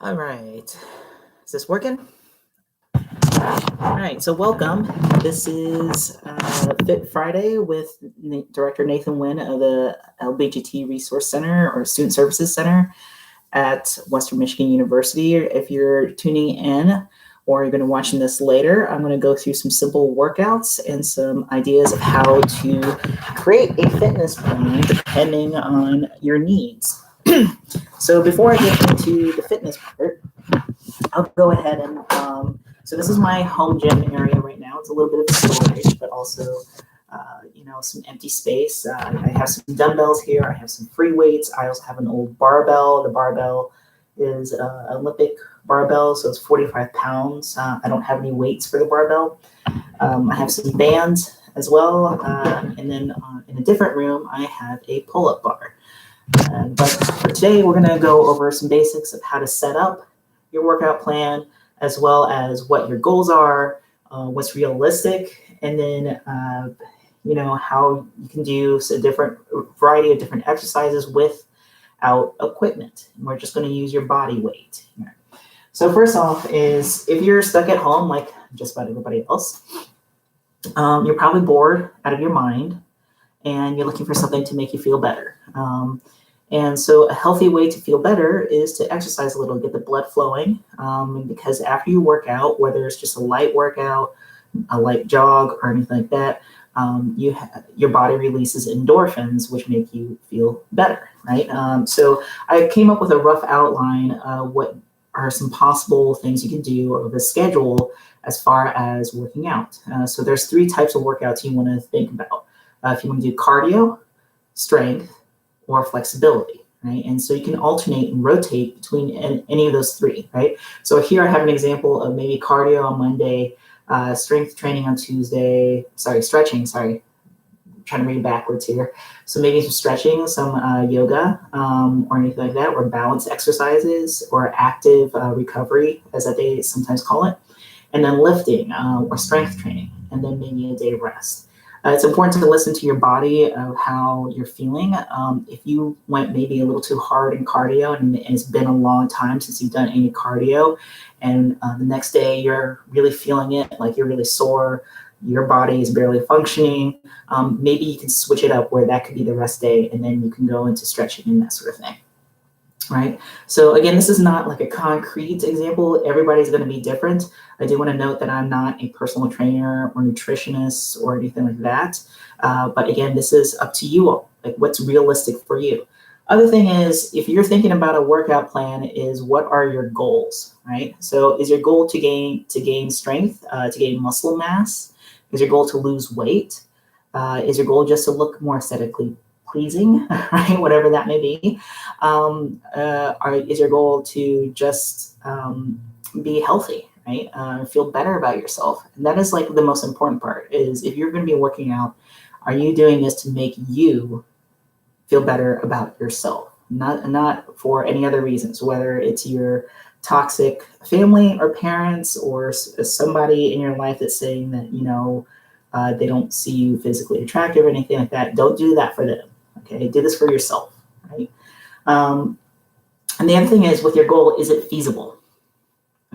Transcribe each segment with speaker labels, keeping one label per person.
Speaker 1: All right. Is this working? All right. So, welcome. This is Fit Friday with Director Nathan Wynn of the LBGT Resource Center or Student Services Center at Western Michigan University. If you're tuning in or you're going to watching this later, I'm going to go through some simple workouts and some ideas of how to create a fitness plan depending on your needs. So before I get into the fitness part, I'll go ahead and so this is my home gym area right now. It's a little bit of storage, but also some empty space. I have some dumbbells here. I have some free weights. I also have an old barbell. The barbell is Olympic barbell, so it's 45 pounds. I don't have any weights for the barbell. I have some bands as well, and then in a different room, I have a pull-up bar. But for today, we're going to go over some basics of how to set up your workout plan, as well as what your goals are, what's realistic, and then how you can do a variety of different exercises without equipment. And we're just going to use your body weight here. So first off is if you're stuck at home, like just about everybody else, you're probably bored out of your mind, and you're looking for something to make you feel better. And so a healthy way to feel better is to exercise a little, get the blood flowing. Because after you work out, whether it's just a light workout, a light jog, or anything like that, your body releases endorphins, which make you feel better, right? So I came up with a rough outline of what are some possible things you can do or the schedule as far as working out. So there's 3 types of workouts you want to think about. If you want to do cardio, strength, or flexibility, right? And so you can alternate and rotate between any of those 3, right? So here I have an example of maybe cardio on Monday, strength training on Tuesday, stretching, I'm trying to read backwards here. So maybe some stretching, some yoga, or anything like that, or balance exercises, or active recovery, as they sometimes call it. And then lifting or strength training, and then maybe a day of rest. It's important to listen to your body of how you're feeling. If you went maybe a little too hard in cardio and it's been a long time since you've done any cardio, and the next day you're really feeling it, like you're really sore, your body is barely functioning, maybe you can switch it up where that could be the rest day, and then you can go into stretching and that sort of thing. Right. So again, this is not like a concrete example. Everybody's going to be different. I do want to note that I'm not a personal trainer or nutritionist or anything like that. But again, this is up to you all, like what's realistic for you. Other thing is, if you're thinking about a workout plan, is what are your goals, right? So is your goal to gain strength, to gain muscle mass? Is your goal to lose weight? Is your goal just to look more aesthetically pleasing, right? Whatever that may be. Is your goal to just be healthy, right? Feel better about yourself. And that is like the most important part is if you're going to be working out, are you doing this to make you feel better about yourself? Not for any other reasons, whether it's your toxic family or parents or somebody in your life that's saying that, they don't see you physically attractive or anything like that. Don't do that for them. Okay, do this for yourself, right? And the other thing is with your goal, is it feasible?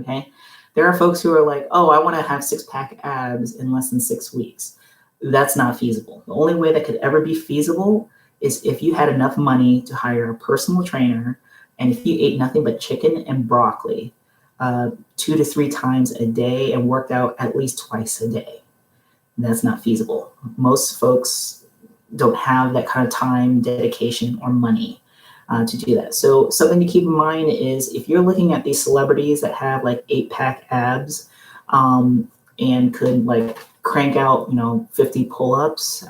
Speaker 1: Okay, there are folks who are like, oh, I want to have 6-pack abs in less than 6 weeks. That's not feasible. The only way that could ever be feasible is if you had enough money to hire a personal trainer, and if you ate nothing but chicken and broccoli 2 to 3 times a day and worked out at least twice a day. That's not feasible. Most folks don't have that kind of time, dedication, or money to do that. So something to keep in mind is if you're looking at these celebrities that have like 8-pack abs and could like crank out, 50 pull-ups,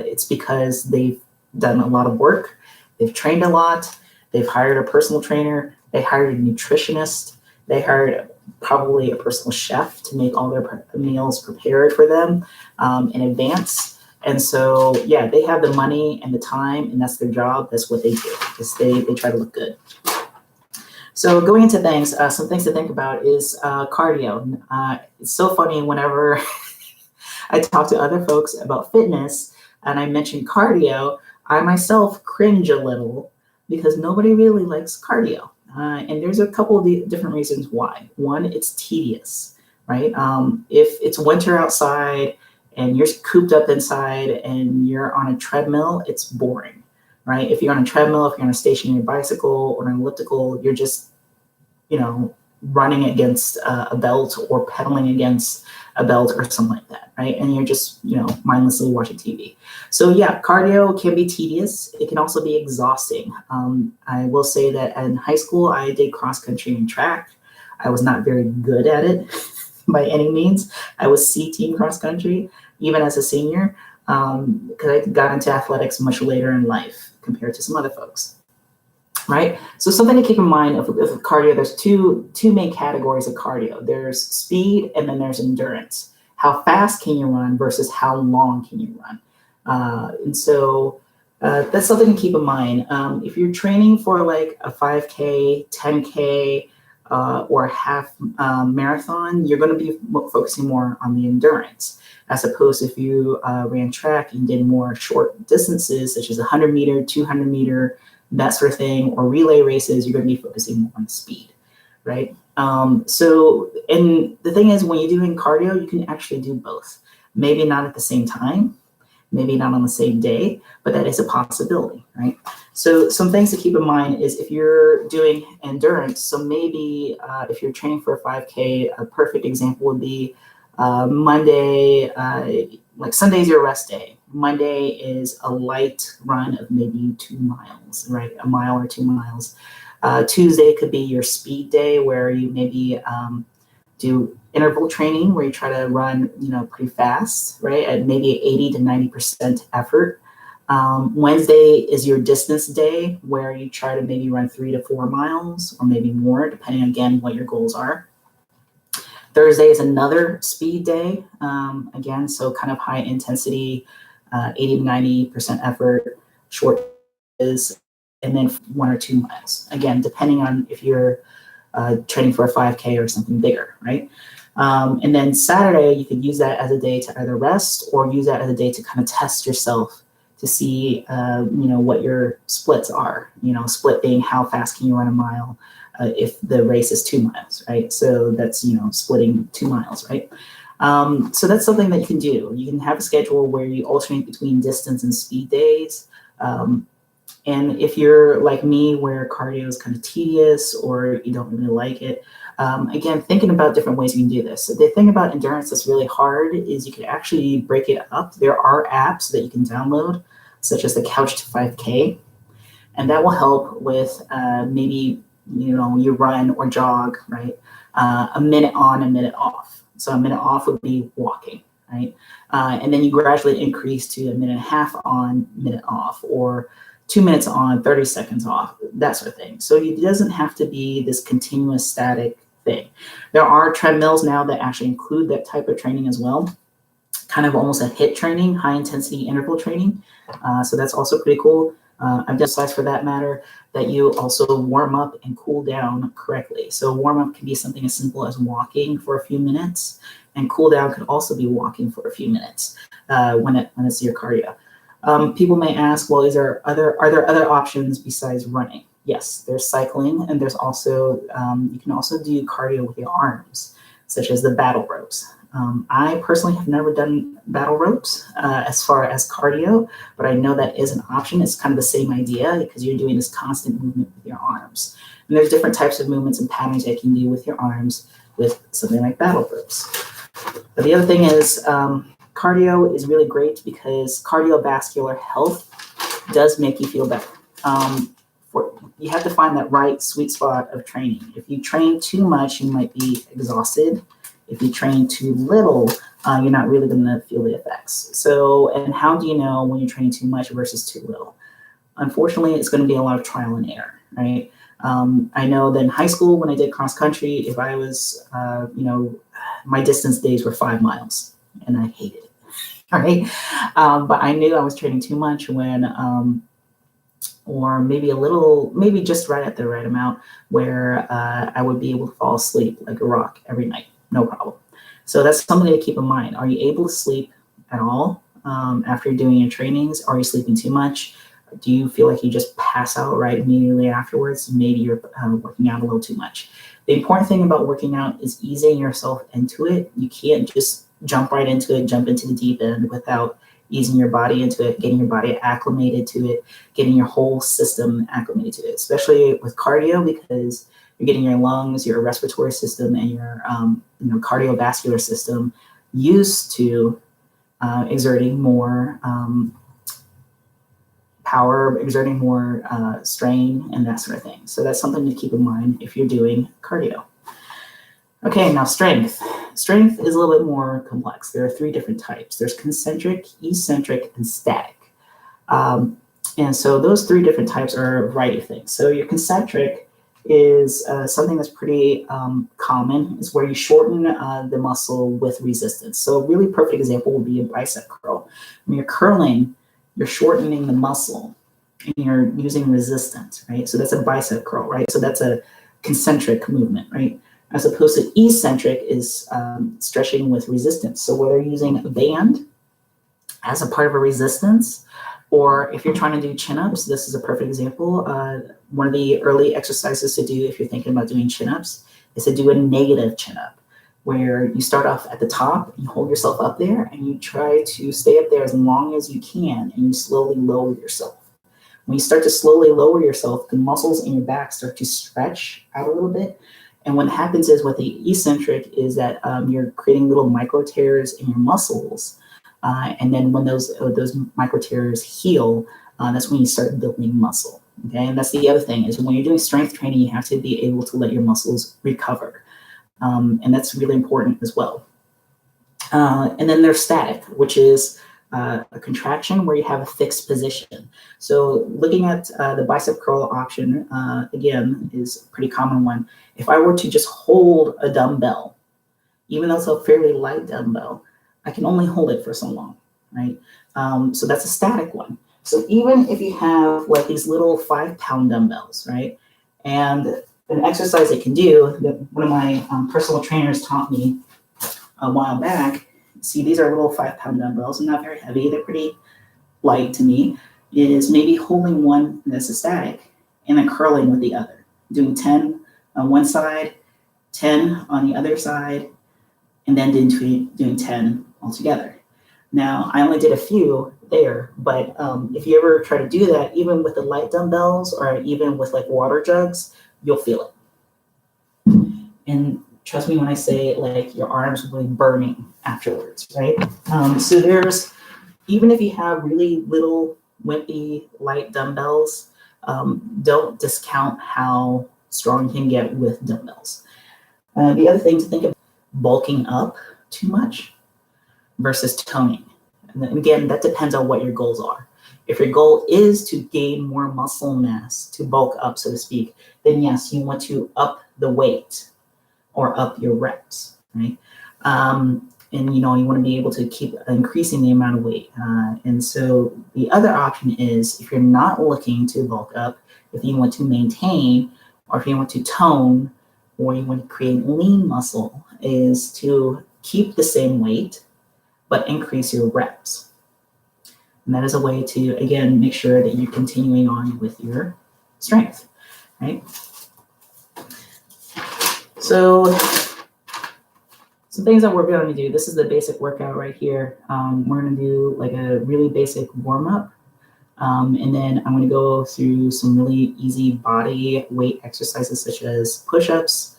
Speaker 1: it's because they've done a lot of work. They've trained a lot. They've hired a personal trainer. They hired a nutritionist. They hired probably a personal chef to make all their meals prepared for them in advance. And so, yeah, they have the money and the time, and that's their job. That's what they do, is they try to look good. So going into things, some things to think about is cardio. It's so funny whenever I talk to other folks about fitness and I mention cardio, I myself cringe a little because nobody really likes cardio. And there's a couple of different reasons why. One, it's tedious, right? If it's winter outside and you're cooped up inside and you're on a treadmill, it's boring, right? If you're on a treadmill, if you're on a stationary bicycle or an elliptical, you're just, running against a belt or pedaling against a belt or something like that, right? And you're just, mindlessly watching TV. So yeah, cardio can be tedious. It can also be exhausting. I will say that in high school, I did cross country and track. I was not very good at it by any means. I was C team cross country, even as a senior, because I got into athletics much later in life compared to some other folks. Right. So something to keep in mind of cardio, there's two main categories of cardio. There's speed and then there's endurance. How fast can you run versus how long can you run? And so that's something to keep in mind. If you're training for like a 5K, 10K, or a half marathon, you're going to be focusing more on the endurance, as opposed to if you ran track and did more short distances, such as 100 meter, 200 meter, that sort of thing, or relay races, you're going to be focusing more on speed, right? So, and the thing is, when you're doing cardio, you can actually do both. Maybe not at the same time, maybe not on the same day, but that is a possibility, right? So some things to keep in mind is if you're doing endurance, so maybe if you're training for a 5K, a perfect example would be Monday, like Sunday's your rest day. Monday is a light run of maybe 2 miles, right? A mile or 2 miles. Tuesday could be your speed day where you maybe do interval training where you try to run, pretty fast, right? At maybe 80 to 90% effort. Wednesday is your distance day where you try to maybe run 3 to 4 miles or maybe more, depending again what your goals are. Thursday is another speed day. Again, so kind of high intensity, 80 to 90% effort, short is, and then 1 or 2 miles. Again, depending on if you're training for a 5K or something bigger, right? And then Saturday, you could use that as a day to either rest or use that as a day to kind of test yourself to see, what your splits are. Split being how fast can you run a mile if the race is 2 miles, right? So that's, splitting 2 miles, right? So that's something that you can do. You can have a schedule where you alternate between distance and speed days. And if you're like me, where cardio is kind of tedious or you don't really like it, again, thinking about different ways you can do this. So the thing about endurance that's really hard is you can actually break it up. There are apps that you can download, such as the Couch to 5K, and that will help with maybe, you run or jog, right? A minute on, a minute off. So a minute off would be walking, right? And then you gradually increase to a minute and a half on, minute off, or 2 minutes on, 30 seconds off, that sort of thing. So it doesn't have to be this continuous static thing. There are treadmills now that actually include that type of training as well, kind of almost a HIIT training, high intensity interval training. So that's also pretty cool. I've done slides for that matter that you also warm up and cool down correctly. So warm up can be something as simple as walking for a few minutes, and cool down could also be walking for a few minutes when it's your cardio. People may ask, well, are there other options besides running? Yes, there's cycling, and there's also you can also do cardio with your arms, such as the battle ropes. I personally have never done battle ropes as far as cardio, but I know that is an option. It's kind of the same idea because you're doing this constant movement with your arms. And there's different types of movements and patterns that you can do with your arms with something like battle ropes. But the other thing is cardio is really great because cardiovascular health does make you feel better. You have to find that right sweet spot of training. If you train too much, you might be exhausted. If you train too little, you're not really going to feel the effects. So, and how do you know when you're training too much versus too little? Unfortunately, it's going to be a lot of trial and error, right? I know that in high school, when I did cross country, if I was, my distance days were 5 miles, and I hated it, all right? But I knew I was training too much when, or maybe just right at the right amount where I would be able to fall asleep like a rock every night. No problem. So that's something to keep in mind. Are you able to sleep at all after doing your trainings? Are you sleeping too much? Do you feel like you just pass out right immediately afterwards? Maybe you're working out a little too much. The important thing about working out is easing yourself into it. You can't just jump right into it, jump into the deep end without easing your body into it, getting your body acclimated to it, getting your whole system acclimated to it, especially with cardio, because you're getting your lungs, your respiratory system, and your cardiovascular system used to exerting more power, exerting more strain, and that sort of thing. So that's something to keep in mind if you're doing cardio. Okay, now strength. Strength is a little bit more complex. There are 3 different types. There's concentric, eccentric, and static. And so those 3 different types are a variety of things. So your concentric is something that's pretty common. It's where you shorten the muscle with resistance. So a really perfect example would be a bicep curl. When you're curling, you're shortening the muscle and you're using resistance, right? So that's a bicep curl, right? So that's a concentric movement, right? As opposed to eccentric is stretching with resistance. So whether you're using a band as a part of a resistance, or if you're trying to do chin-ups, this is a perfect example. One of the early exercises to do if you're thinking about doing chin-ups is to do a negative chin-up, where you start off at the top, you hold yourself up there, and you try to stay up there as long as you can, and you slowly lower yourself. When you start to slowly lower yourself, the muscles in your back start to stretch out a little bit. And what happens is with the eccentric is that you're creating little micro tears in your muscles. And then when those micro tears heal, that's when you start building muscle. Okay, and that's the other thing is when you're doing strength training, you have to be able to let your muscles recover. And that's really important as well. And then there's static, which is a contraction where you have a fixed position. So looking at the bicep curl option, again, is a pretty common one. If I were to just hold a dumbbell, even though it's a fairly light dumbbell, I can only hold it for so long, right? So that's a static one. So even if you have like these little 5-pound dumbbells, right? And an exercise they can do that one of my personal trainers taught me a while back. See, these are little 5-pound dumbbells and not very heavy. They're pretty light to me. Is maybe holding one that's a static and then curling with the other, doing 10 on one side, 10 on the other side, and then doing 10 altogether. Now, I only did a few there, but if you ever try to do that, even with the light dumbbells or even with like water jugs, you'll feel it. And trust me when I say like your arms will be burning afterwards, right? So there's, even if you have really little wimpy light dumbbells, don't discount how strong you can get with dumbbells. The other thing to think of, bulking up too much versus toning. And again, that depends on what your goals are. If your goal is to gain more muscle mass, to bulk up, so to speak, then yes, you want to up the weight or up your reps, right? And you want to be able to keep increasing the amount of weight. And so the other option is if you're not looking to bulk up, if you want to maintain, or if you want to tone, or you want to create lean muscle, is to keep the same weight, but increase your reps. And that is a way to, again, make sure that you're continuing on with your strength, right? So some things that we're going to do, this is the basic workout right here. We're going to do like a really basic warm-up. And then I'm going to go through some really easy body weight exercises such as push-ups,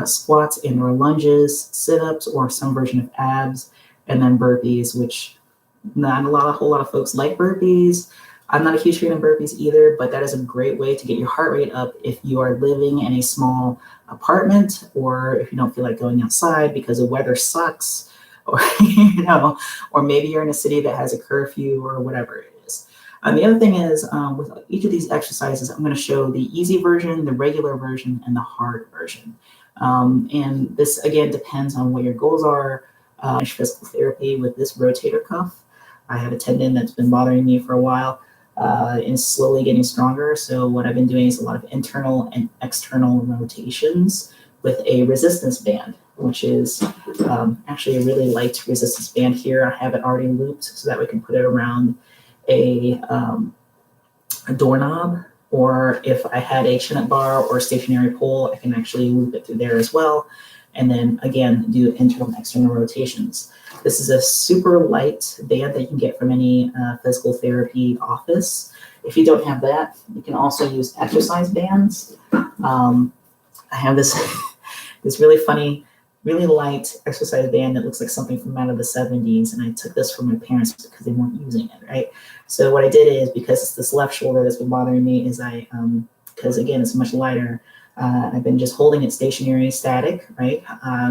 Speaker 1: squats and or lunges, sit-ups, or some version of abs, and then burpees, which not a whole lot of folks like burpees. I'm not a huge fan of burpees either, but that is a great way to get your heart rate up if you are living in a small apartment, or if you don't feel like going outside because the weather sucks, or or maybe you're in a city that has a curfew or whatever it is. The other thing is with each of these exercises, I'm going to show the easy version, the regular version, and the hard version. And this again depends on what your goals are. Physical therapy with this rotator cuff. I have a tendon that's been bothering me for a while. And slowly getting stronger. So what I've been doing is a lot of internal and external rotations with a resistance band, which is actually a really light resistance band here. I have it already looped so that we can put it around a a doorknob, or if I had a chin-up bar or stationary pole, I can actually loop it through there as well. And then again, do internal and external rotations. This is a super light band that you can get from any physical therapy office. If you don't have that, you can also use exercise bands. I have this this really funny, really light exercise band that looks like something from out of the 70s, and I took this from my parents because they weren't using it, right? So what I did is, because it's this left shoulder that's been bothering me, is because again, it's much lighter, I've been just holding it stationary, static, right,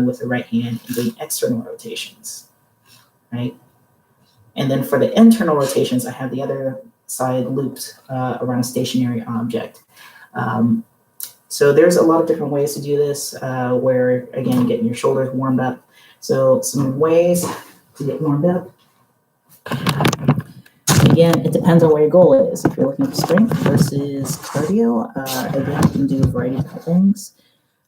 Speaker 1: with the right hand and doing external rotations, right? And then for the internal rotations, I have the other side looped around a stationary object. So there's a lot of different ways to do this, where, again, getting your shoulders warmed up. So some ways to get warmed up. Again, it depends on what your goal is. If you're looking for strength versus cardio, again, you can do a variety of different things.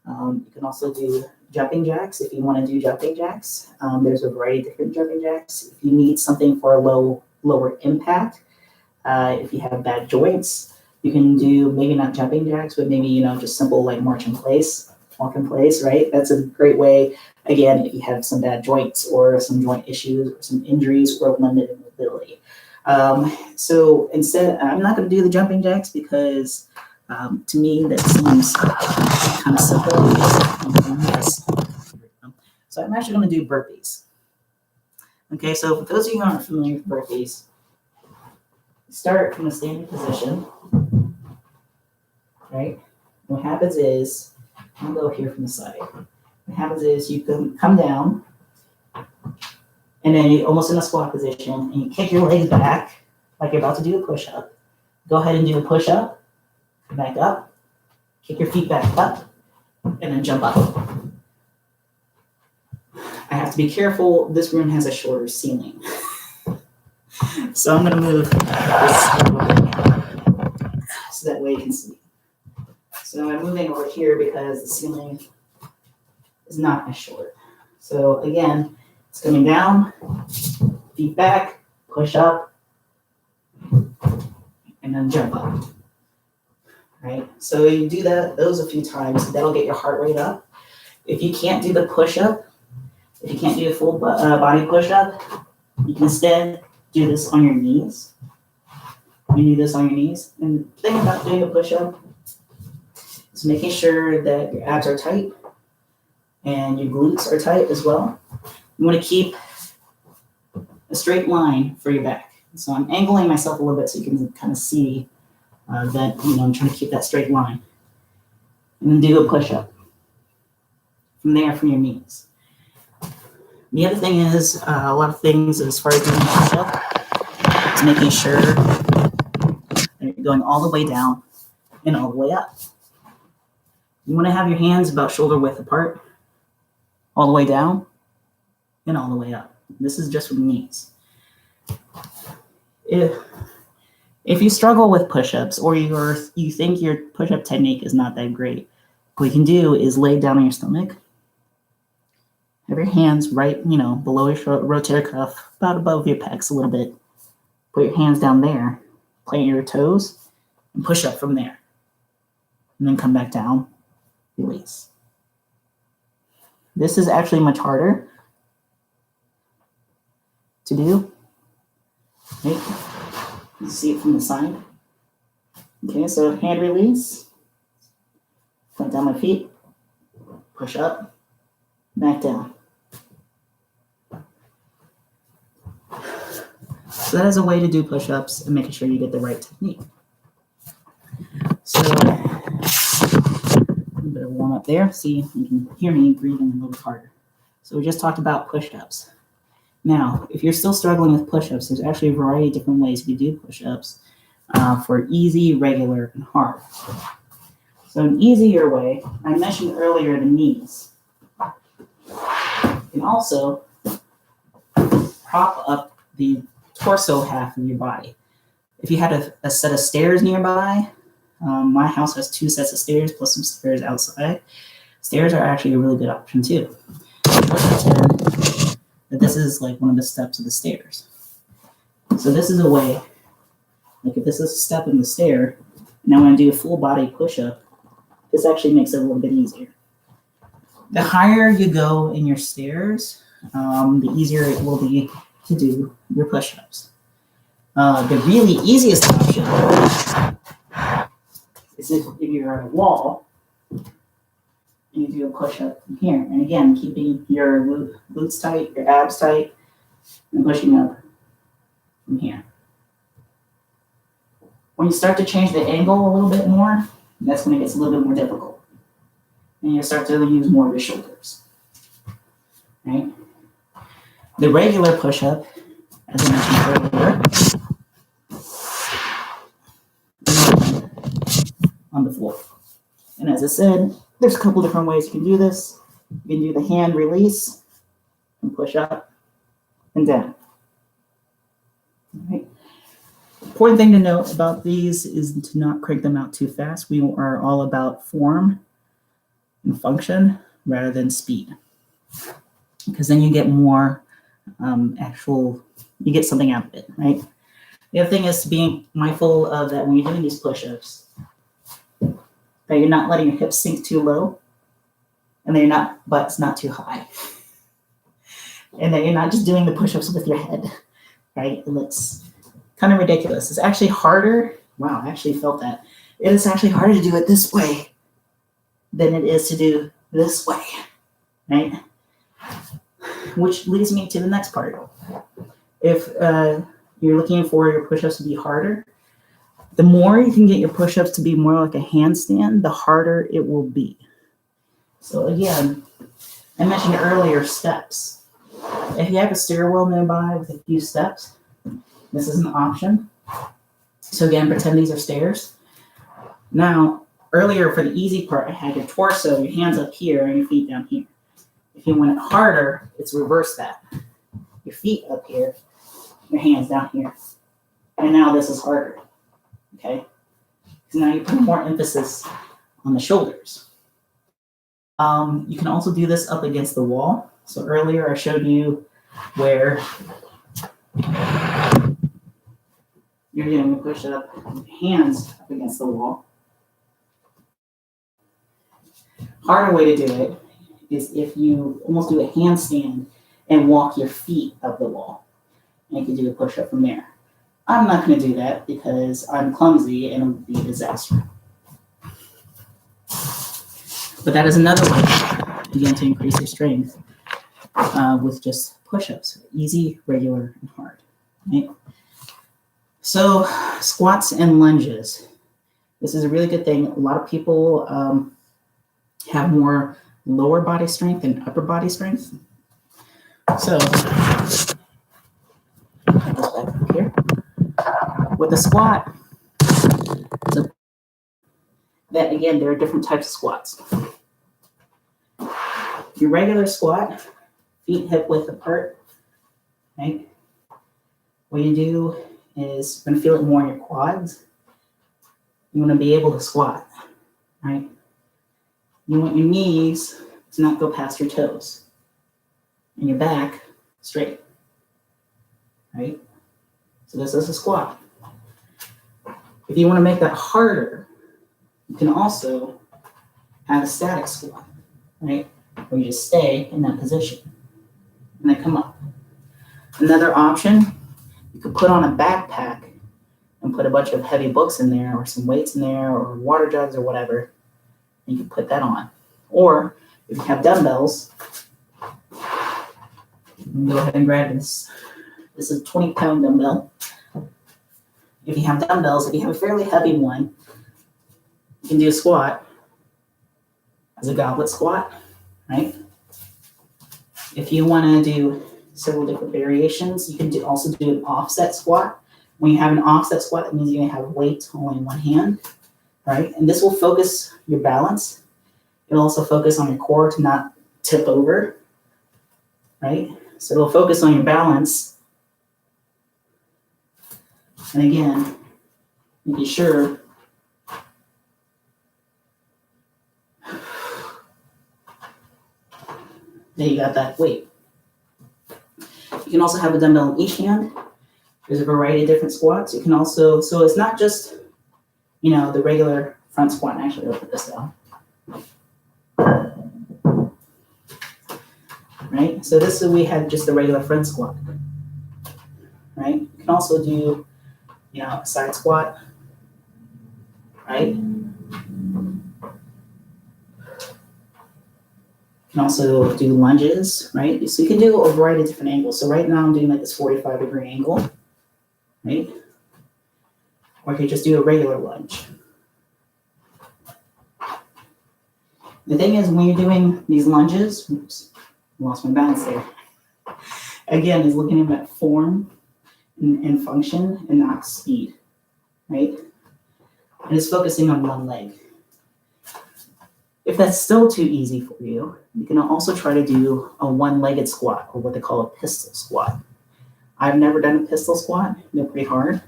Speaker 1: You can also do jumping jacks if you want to do jumping jacks. There's a variety of different jumping jacks. If you need something for a lower impact, if you have bad joints, you can do maybe not jumping jacks, but maybe, just simple like walk in place, right? That's a great way. Again, if you have some bad joints or some joint issues or some injuries or limited mobility. So instead, I'm not going to do the jumping jacks because to me that seems kind of simple. So I'm actually going to do burpees. Okay, so for those of you who aren't familiar with burpees, start from a standing position, right? What happens is, I'll go here from the side. What happens is you can come down, and then you're almost in a squat position, and you kick your legs back like you're about to do a push-up. Go ahead and do a push-up, back up, kick your feet back up, and then jump up. I have to be careful, this room has a shorter ceiling. So I'm going to move this so that way you can see. So I'm moving over here because the ceiling is not as short. So again, it's coming down, feet back, push up, and then jump up. Right? So you do those a few times. That'll get your heart rate up. If you can't do the push-up, if you can't do a full body push-up, you can instead do this on your knees. You do this on your knees. And the thing about doing a push-up is making sure that your abs are tight and your glutes are tight as well. You want to keep a straight line for your back. So I'm angling myself a little bit so you can kind of see that, I'm trying to keep that straight line. And then do a push-up. From there, from your knees. The other thing is, a lot of things as far as doing a push-up is making sure that you're going all the way down and all the way up. You want to have your hands about shoulder width apart, all the way down and all the way up. This is just for the knees. If you struggle with push-ups or you think your push-up technique is not that great, what you can do is lay down on your stomach. Have your hands right, below your rotator cuff, about above your pecs a little bit. Put your hands down there, plant your toes, and push up from there. And then come back down, release. This is actually much harder to do. Right? You see it from the side. Okay, so hand release. Plant down my feet, push up, back down. So that is a way to do push-ups and making sure you get the right technique. So a bit of warm up there. See, you can hear me breathing a little bit harder. So we just talked about push-ups. Now, if you're still struggling with push-ups, there's actually a variety of different ways you do push-ups for easy, regular, and hard. So an easier way, I mentioned earlier the knees. You can also prop up the torso half of your body. If you had a set of stairs nearby, my house has 2 sets of stairs plus some stairs outside. Stairs are actually a really good option too. But this is like one of the steps of the stairs. So this is a way Like if this is a step in the stair, and I want to do a full body push-up, this actually makes it a little bit easier. The higher you go in your stairs, the easier it will be to do your push-ups. The really easiest option is if you're at a wall, and you do a push-up from here. And again, keeping your glutes tight, your abs tight, and pushing up from here. When you start to change the angle a little bit more, that's when it gets a little bit more difficult. And you start to use more of your shoulders. Right? The regular push-up, as I mentioned earlier, on the floor. And as I said, there's a couple different ways you can do this. You can do the hand release and push up and down. All right. Important thing to note about these is to not crank them out too fast. We are all about form and function rather than speed, because then you get more you get something out of it, right? The other thing is being mindful of that when you're doing these push-ups, that you're not letting your hips sink too low, and that your butt's not too high, and that you're not just doing the push-ups with your head, right? It looks kind of ridiculous. It's actually harder. Wow, I actually felt that. It is actually harder to do it this way than it is to do this way, right? Which leads me to the next part. If you're looking for your push-ups to be harder, the more you can get your push-ups to be more like a handstand, the harder it will be. So again, I mentioned earlier steps. If you have a stairwell nearby with a few steps, this is an option. So again, pretend these are stairs. Now, earlier for the easy part, I had your torso, your hands up here, and your feet down here. If you want it harder, it's reverse that. Your feet up here, your hands down here. And now this is harder, okay? So now you put more emphasis on the shoulders. You can also do this up against the wall. So earlier I showed you where you're doing a push-up, hands up against the wall. Harder way to do it is if you almost do a handstand and walk your feet up the wall. And you can do a push-up from there. I'm not going to do that because I'm clumsy and it would be a disaster. But that is another way, again, to increase your strength with just push-ups. Easy, regular, and hard. Right? So squats and lunges. This is a really good thing. A lot of people have more lower body strength than upper body strength. So put this back up here. With a squat, so that again, there are different types of squats. Your regular squat, feet hip width apart, right? What you do is you're going to feel it more in your quads. You want to be able to squat, right? You want your knees to not go past your toes and your back straight, right? So this is a squat. If you want to make that harder, you can also have a static squat, right? Where you just stay in that position and then come up. Another option, you could put on a backpack and put a bunch of heavy books in there or some weights in there or water jugs or whatever. And you can put that on. Or if you have dumbbells, go ahead and grab this. This is a 20-pound dumbbell. If you have dumbbells, if you have a fairly heavy one, you can do a squat as a goblet squat, right? If you want to do several different variations, you can also do an offset squat. When you have an offset squat, that means you're going to have weight only in one hand, right? And this will focus your balance. It'll also focus on your core to not tip over, right? So it'll focus on your balance. And again, making sure that you got that weight. You can also have a dumbbell in each hand. There's a variety of different squats. You can also, so it's not just, the regular front squat. Actually, I'll put this down. Right? So this is, we had just the regular front squat. Right? You can also do, a side squat. Right? You can also do lunges, right? So you can do a variety of different angles. So right now I'm doing like this 45-degree angle, right? Or you can just do a regular lunge. The thing is, when you're doing these lunges, oops, lost my balance there. Again, is looking at form and function and not speed, right? And it's focusing on one leg. If that's still too easy for you, you can also try to do a one-legged squat, or what they call a pistol squat. I've never done a pistol squat. They're pretty hard.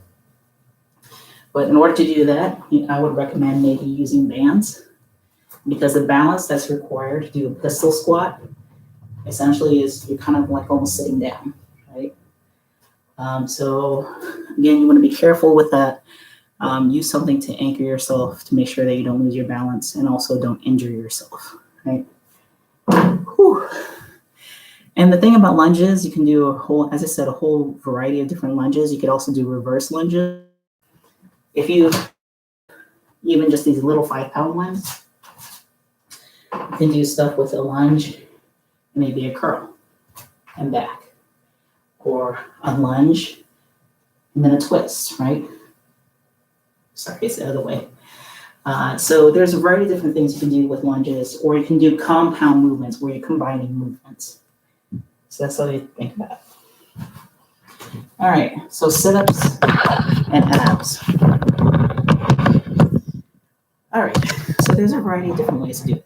Speaker 1: But in order to do that, I would recommend maybe using bands, because the balance that's required to do a pistol squat essentially is you're kind of like almost sitting down, right? So again, you want to be careful with that. Use something to anchor yourself to make sure that you don't lose your balance and also don't injure yourself, right? Whew. And the thing about lunges, you can do a whole, as I said, a whole variety of different lunges. You could also do reverse lunges. If you, even just these little 5-pound ones, you can do stuff with a lunge, maybe a curl and back, or a lunge and then a twist, right? Sorry, it's the other way. So there's a variety of different things you can do with lunges, or you can do compound movements where you're combining movements. So that's how you think about it. All right, so sit-ups and abs. All right, so there's a variety of different ways to do that.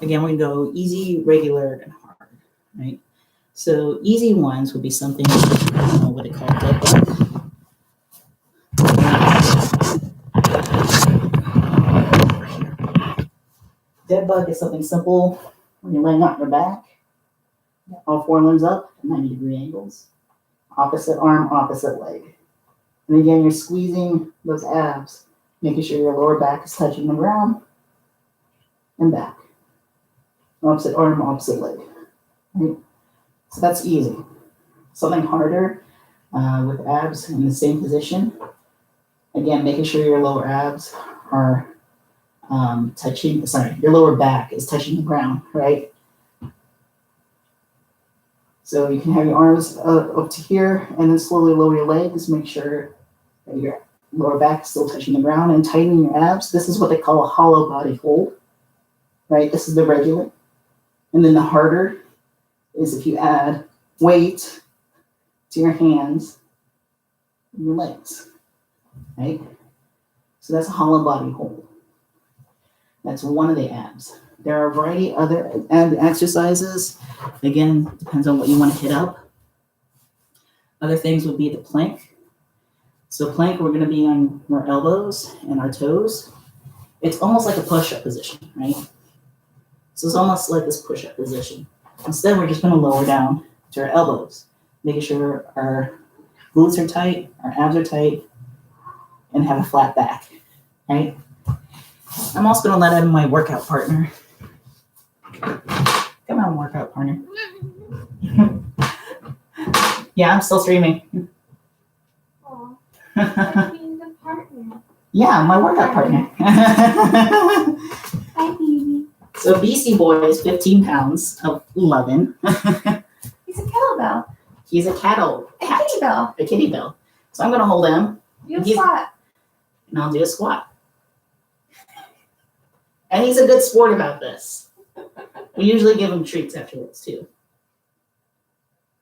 Speaker 1: Again, we can go easy, regular, and hard, right? So easy ones would be something, what they call dead bug. Dead bug is something simple when you're laying on your back, all 4 limbs up, 90-degree angles, opposite arm, opposite leg. And again, you're squeezing those abs, making sure your lower back is touching the ground, and back. Opposite arm, opposite leg. Right? So that's easy. Something harder with abs in the same position. Again, making sure your lower abs are your lower back is touching the ground, right? So you can have your arms up to here and then slowly lower your legs, make sure that your lower back is still touching the ground, and tightening your abs. This is what they call a hollow body hold, right? This is the regular. And then the harder is if you add weight to your hands and your legs, right? So that's a hollow body hold. That's one of the abs. There are a variety of other ab exercises. Again, depends on what you want to hit up. Other things would be the plank. So plank, we're going to be on our elbows and our toes. It's almost like a push-up position, right? So it's almost like this push-up position. Instead, we're just going to lower down to our elbows, making sure our glutes are tight, our abs are tight, and have a flat back, right? I'm also going to let in my workout partner. Come on, workout partner. Yeah, I'm still streaming.
Speaker 2: Oh, being the partner.
Speaker 1: Yeah, my workout partner.
Speaker 2: Hi, baby.
Speaker 1: So Beastie Boy is 15 pounds of 11.
Speaker 2: He's a kettlebell.
Speaker 1: He's a cattle.
Speaker 2: A kitty bell.
Speaker 1: A kitty bell. So I'm going to hold him.
Speaker 2: You squat.
Speaker 1: And I'll do a squat. And he's a good sport about this. We usually give him treats afterwards, too.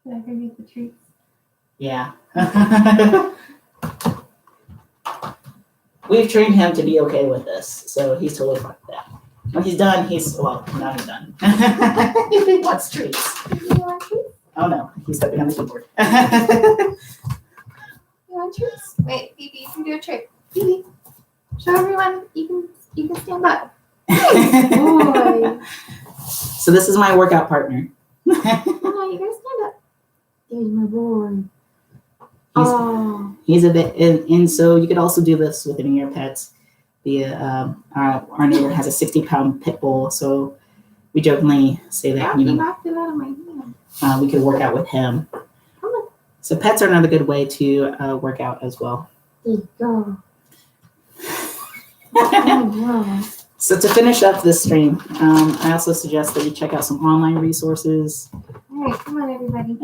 Speaker 2: Did I forget the treats?
Speaker 1: Yeah. We've trained him to be okay with this, so he's totally fine with that. When he's done, now he's done. He wants treats.
Speaker 2: You want treats?
Speaker 1: Oh no, he's stepping on the keyboard.
Speaker 2: You want treats? Wait, Phoebe, you can do a trick. Phoebe, show everyone you can stand up. Boy.
Speaker 1: So this is my workout partner.
Speaker 2: Oh, you gotta stand up. There's my boy.
Speaker 1: He's a bit, and so you could also do this with any of your pets. Our neighbor has a 60-pound pit bull, so we jokingly say that
Speaker 2: he knocked it out of my hand.
Speaker 1: We could work out with him. So pets are another good way to work out as well.
Speaker 2: There you go. Oh,
Speaker 1: So to finish up this stream, I also suggest that you check out some online resources.
Speaker 2: all right, come on, everybody.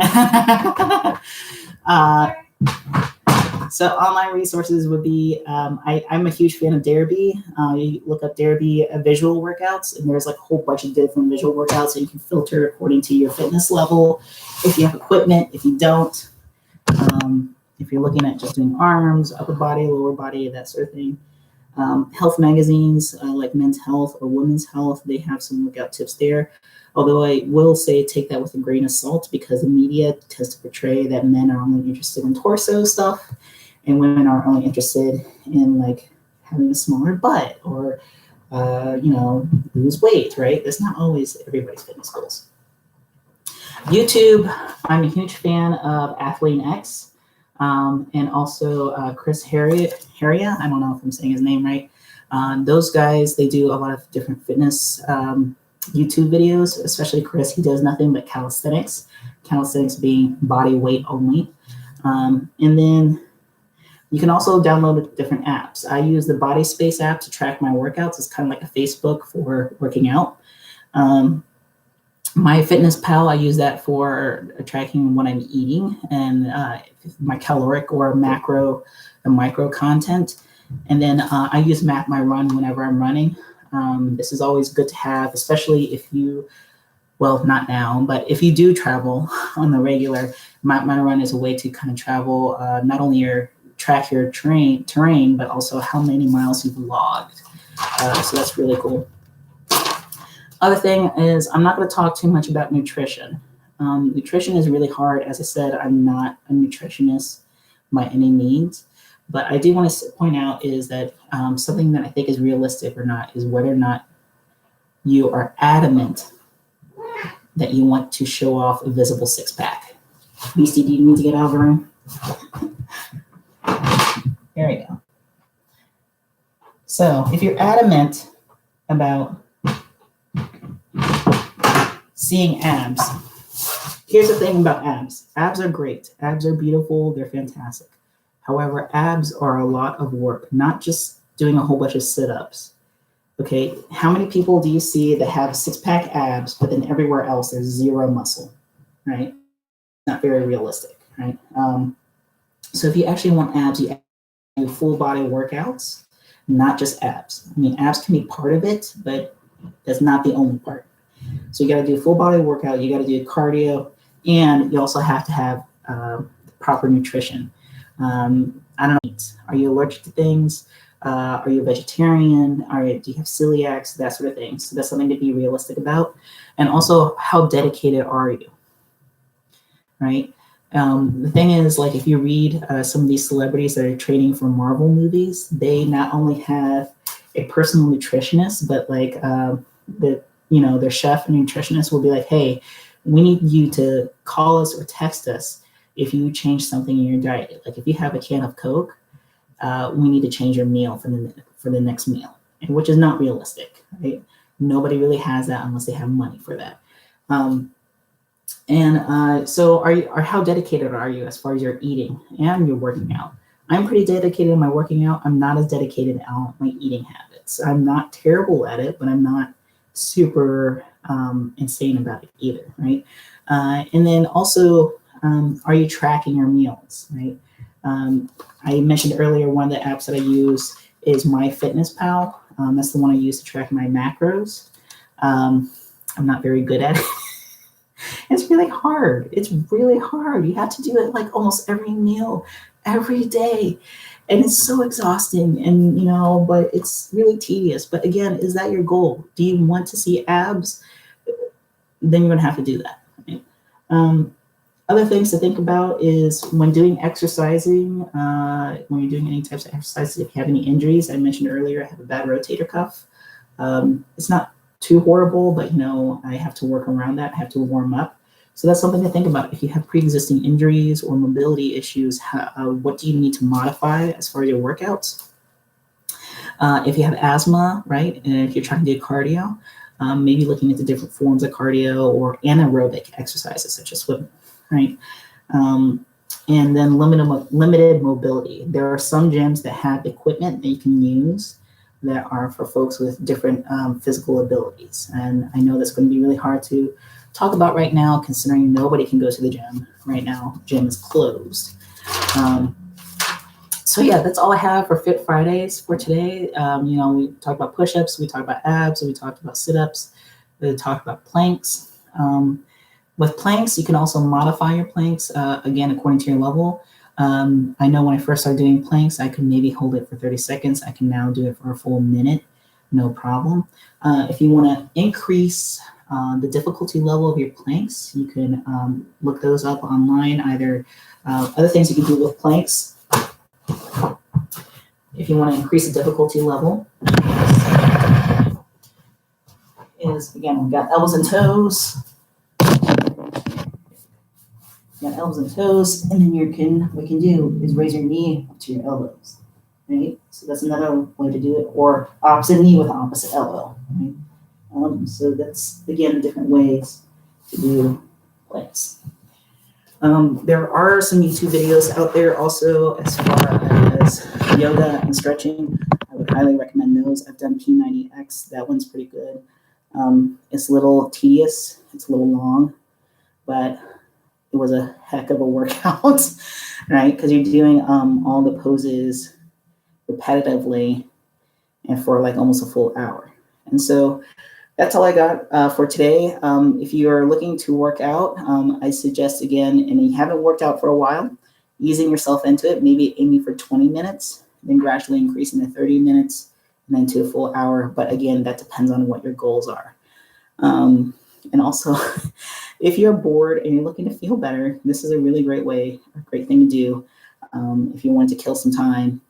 Speaker 1: So online resources would be, I'm a huge fan of Derby. You look up Derby visual workouts, and there's like a whole bunch of different visual workouts that you can filter according to your fitness level. If you have equipment, if you don't, if you're looking at just doing arms, upper body, lower body, that sort of thing. Health magazines like Men's Health or Women's Health, they have some workout tips there. Although I will say take that with a grain of salt, because the media tends to portray that men are only interested in torso stuff and women are only interested in like having a smaller butt or, lose weight, right? That's not always everybody's fitness goals. YouTube, I'm a huge fan of Athlean X. And also Chris Heria, I don't know if I'm saying his name right. Those guys, they do a lot of different fitness YouTube videos, especially Chris. He does nothing but calisthenics being body weight only. And then you can also download different apps. I use the Body Space app to track my workouts. It's kind of like a Facebook for working out. MyFitnessPal, I use that for tracking what I'm eating and my caloric or macro and micro content. And then I use Map My Run whenever I'm running. This is always good to have, especially if you, well, not now, but if you do travel on the regular, Map My Run is a way to kind of travel, not only track your terrain, but also how many miles you've logged. So that's really cool. Other thing is, I'm not going to talk too much about nutrition. Nutrition is really hard. As I said, I'm not a nutritionist by any means, but I do want to point out is that something that I think is realistic or not is whether or not you are adamant that you want to show off a visible six-pack. Beastie, do you need to get out of the room? There we go. So if you're adamant about seeing abs, here's the thing about abs. Abs are great. Abs are beautiful. They're fantastic. However, abs are a lot of work, not just doing a whole bunch of sit-ups. Okay, how many people do you see that have six-pack abs, but then everywhere else there's zero muscle, right? Not very realistic, right? So if you actually want abs, you do full body workouts, not just abs. I mean, abs can be part of it, but that's not the only part. So you got to do a full body workout, you got to do cardio, and you also have to have proper nutrition. I don't know, are you allergic to things? Are you a vegetarian? Do you have celiacs? That sort of thing. So that's something to be realistic about. And also, how dedicated are you? Right? The thing is, like, if you read some of these celebrities that are training for Marvel movies, they not only have a personal nutritionist, but like their chef and nutritionist will be like, hey, we need you to call us or text us if you change something in your diet. Like if you have a can of Coke, we need to change your meal for the next meal, which is not realistic, right? Nobody really has that unless they have money for that. So how dedicated are you as far as your eating and your working out? I'm pretty dedicated in my working out. I'm not as dedicated on my eating habits. I'm not terrible at it, but I'm not super insane about it either, right? And then also, are you tracking your meals, right? I mentioned earlier, one of the apps that I use is MyFitnessPal. That's the one I use to track my macros. I'm not very good at it. It's really hard. It's really hard. You have to do it like almost every meal, every day. And it's so exhausting and, but it's really tedious. But again, is that your goal? Do you want to see abs? Then you're going to have to do that. Right? Other things to think about is when doing exercising, when you're doing any types of exercises, if you have any injuries. I mentioned earlier, I have a bad rotator cuff. It's not too horrible, but I have to work around that. I have to warm up. So that's something to think about. If you have pre-existing injuries or mobility issues, what do you need to modify as far as your workouts? If you have asthma, right, and if you're trying to do cardio, maybe looking into different forms of cardio or anaerobic exercises such as swimming, right? And then limited mobility. There are some gyms that have equipment that you can use that are for folks with different physical abilities. And I know that's going to be really hard to talk about right now, considering nobody can go to the gym right now. Gym is closed. So yeah, that's all I have for Fit Fridays for today. We talked about push-ups, we talked about abs, we talked about sit-ups, we talked about planks. With planks, you can also modify your planks, again, according to your level. I know when I first started doing planks, I could maybe hold it for 30 seconds. I can now do it for a full minute, no problem. If you want to increase the difficulty level of your planks, you can look those up online. Either other things you can do with planks. If you want to increase the difficulty level, is again, we've got elbows and toes. You got elbows and toes, and then what you can do is raise your knee up to your elbows, right? So that's another way to do it, or opposite knee with opposite elbow, right? So that's, again, different ways to do planks. There are some YouTube videos out there also as far as yoga and stretching. I would highly recommend those. I've done P90X. That one's pretty good. It's a little tedious. It's a little long, but it was a heck of a workout, right? Because you're doing all the poses repetitively and for like almost a full hour. And so that's all I got for today. If you are looking to work out, I suggest, again, and you haven't worked out for a while, easing yourself into it, maybe aiming for 20 minutes, then gradually increasing to 30 minutes, and then to a full hour. But again, that depends on what your goals are. And also, if you're bored and you're looking to feel better, this is a really great thing to do if you want to kill some time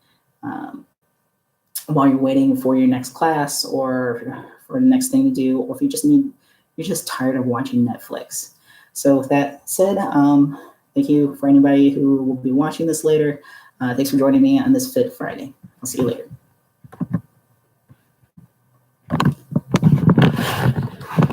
Speaker 1: while you're waiting for your next class or for the next thing to do, or if you're just tired of watching Netflix. So with that said, thank you for anybody who will be watching this later. Thanks for joining me on this Fit Friday. I'll see you later.